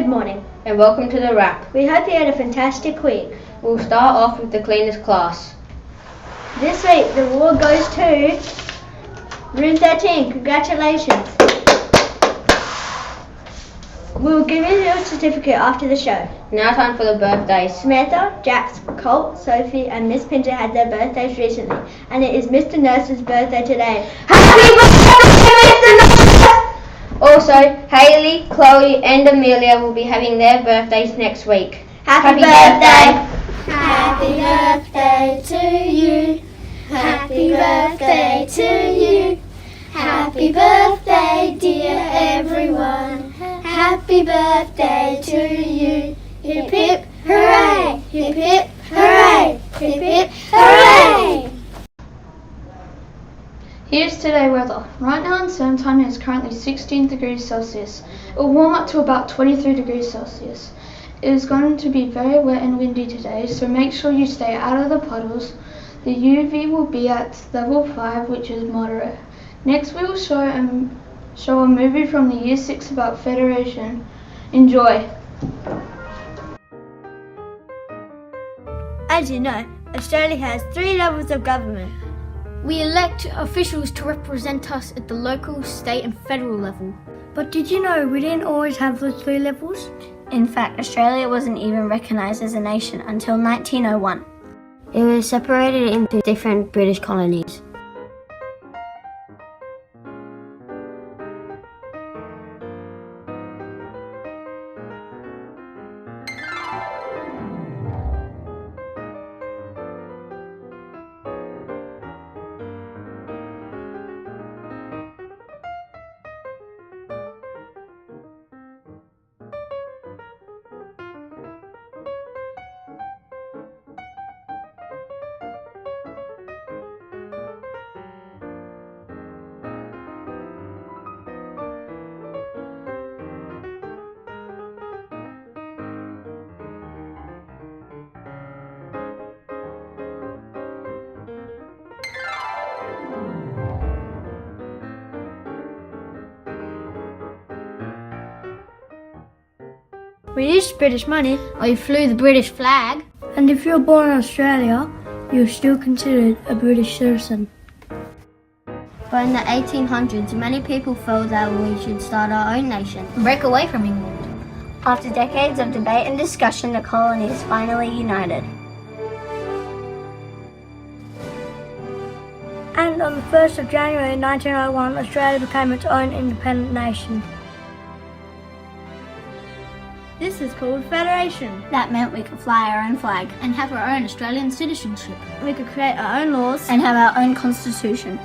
Good morning, and welcome to the wrap. we hope you had a fantastic week. We'll start off with the cleanest class. This week the award goes to Room 13, congratulations. We will give you your certificate after the show. Now time for the birthdays. Samantha, Jax, Colt, Sophie and Miss Pinter had their birthdays recently, and it is Mr. Nurse's birthday today. Happy birthday, Mr. Nurse! Also, Hayley, Chloe and Amelia will be having their birthdays next week. Happy birthday! Happy birthday to you. Happy birthday to you. Happy birthday, dear everyone. Happy birthday to you. Hip hip hooray! Hip hip hooray! Hip hip hooray! Here's today's weather. Right now in Sandton it is currently 16 degrees Celsius. It will warm up to about 23 degrees Celsius. It is going to be very wet and windy today, so make sure you stay out of the puddles. The UV will be at level 5, which is moderate. Next we will show a movie from the Year 6 about Federation. Enjoy! As you know, Australia has 3 levels of government. We elect officials to represent us at the local, state and federal level. But did you know we didn't always have those 3 levels? In fact, Australia wasn't even recognised as a nation until 1901. It was separated into different British colonies. We used British money, We flew the British flag. and if you were born in Australia, you're still considered a British citizen. But in the 1800s, many people felt that we should start our own nation. Break away from England. After decades of debate and discussion, the colonies finally united. And on the 1st of January 1901, Australia became its own independent nation. This is called Federation. That meant we could fly our own flag And have our own Australian citizenship. We could create our own laws. and have our own constitution.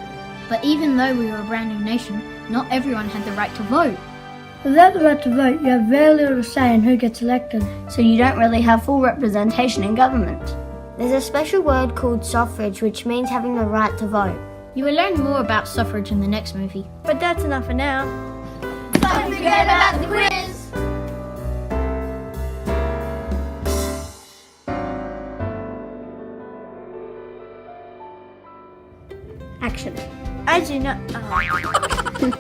But even though we were a brand new nation, not everyone had the right to vote. Without the right to vote, you have very little say in who gets elected. So you don't really have full representation in government. There's a special word called suffrage, which means having the right to vote. You will learn more about suffrage in the next movie. But that's enough for now. Don't forget about the quiz! Action. As you know, Action.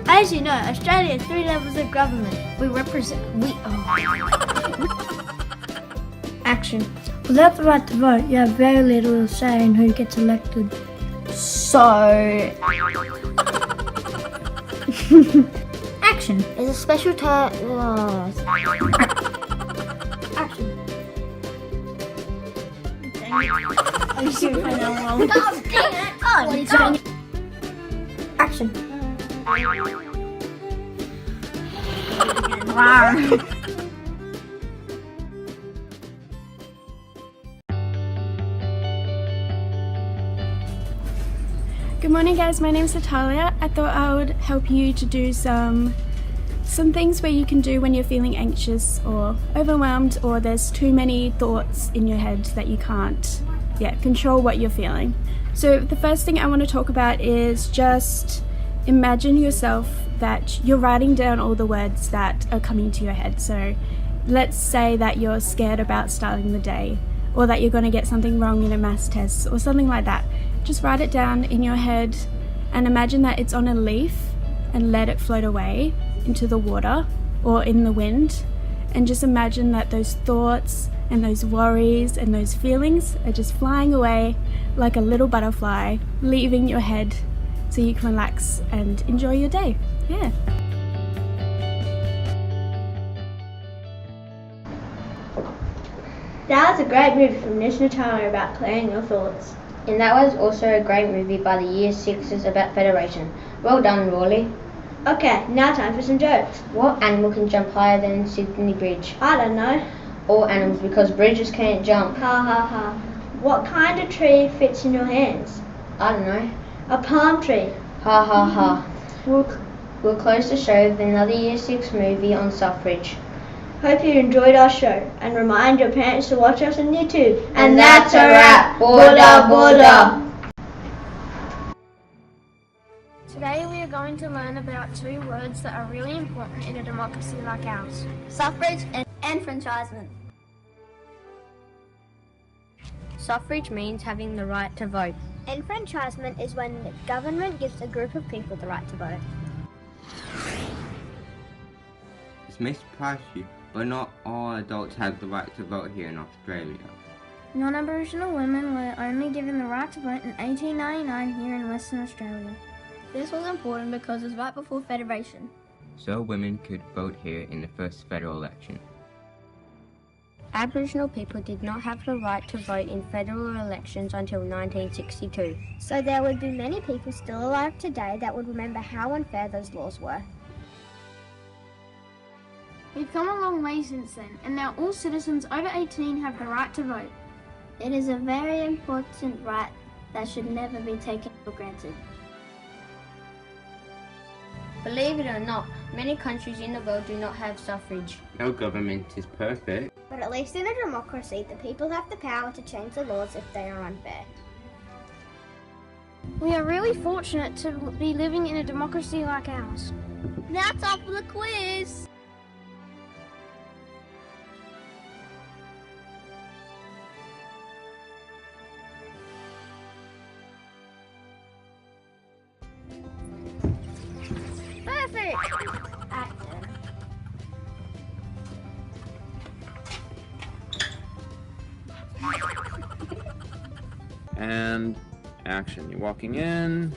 as you know, Australia has 3 levels of government. Action. Without the right to vote, you have very little say in who gets elected. So, Action. there's a special term. Action. Action. Good morning guys, my name is Natalia. I thought I would help you to do some things where you can do when you're feeling anxious or overwhelmed or there's too many thoughts in your head that you can't control what you're feeling. So the first thing I want to talk about is just imagine yourself that you're writing down all the words that are coming to your head. So let's say that you're scared about starting the day or that you're going to get something wrong in a maths test or something like that. Just write it down in your head and imagine that it's on a leaf and let it float away into the water or in the wind, and just imagine that those thoughts and those worries and those feelings are just flying away like a little butterfly, leaving your head so you can relax and enjoy your day. Yeah. That was a great movie from Miss Natalia about clearing your thoughts. And that was also a great movie by the Year 6s about Federation. Well done, Rawley. Okay, now time for some jokes. What animal can jump higher than Sydney Bridge? I don't know. All animals, because bridges can't jump. Ha ha ha. What kind of tree fits in your hands? I don't know. A palm tree. Ha ha ha. We'll close the show with another Year 6 movie on suffrage. Hope you enjoyed our show, and remind your parents to watch us on YouTube. And that's a wrap. Border, border. Today we are going to learn about two words that are really important in a democracy like ours. Suffrage and enfranchisement. Suffrage means having the right to vote. Enfranchisement is when the government gives a group of people the right to vote. This may surprise you, but not all adults have the right to vote here in Australia. Non-Aboriginal women were only given the right to vote in 1899 here in Western Australia. This was important because it was right before Federation. So women could vote here in the first federal election. Aboriginal people did not have the right to vote in federal elections until 1962. So there would be many people still alive today that would remember how unfair those laws were. We've come a long way since then, and now all citizens over 18 have the right to vote. It is a very important right that should never be taken for granted. Believe it or not, many countries in the world do not have suffrage. No government is perfect. But at least in a democracy, the people have the power to change the laws if they are unfair. We are really fortunate to be living in a democracy like ours. That's all for the quiz! Perfect! Action. And action. You're walking in.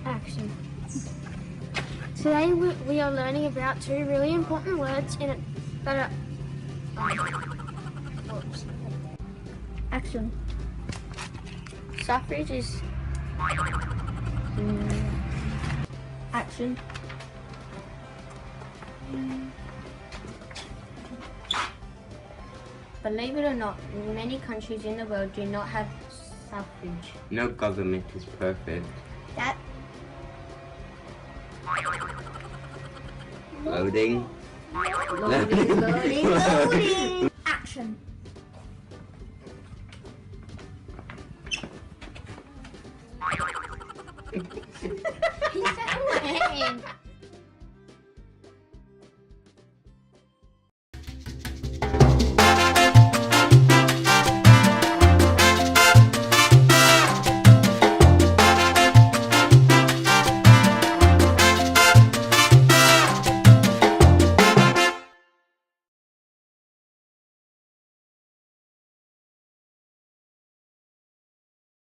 Action. Today we are learning about two really important words in it that are... Action. Suffrage is... Action. Believe it or not, many countries in the world do not have suffrage. No government is perfect. That... Loading. Loading. Action.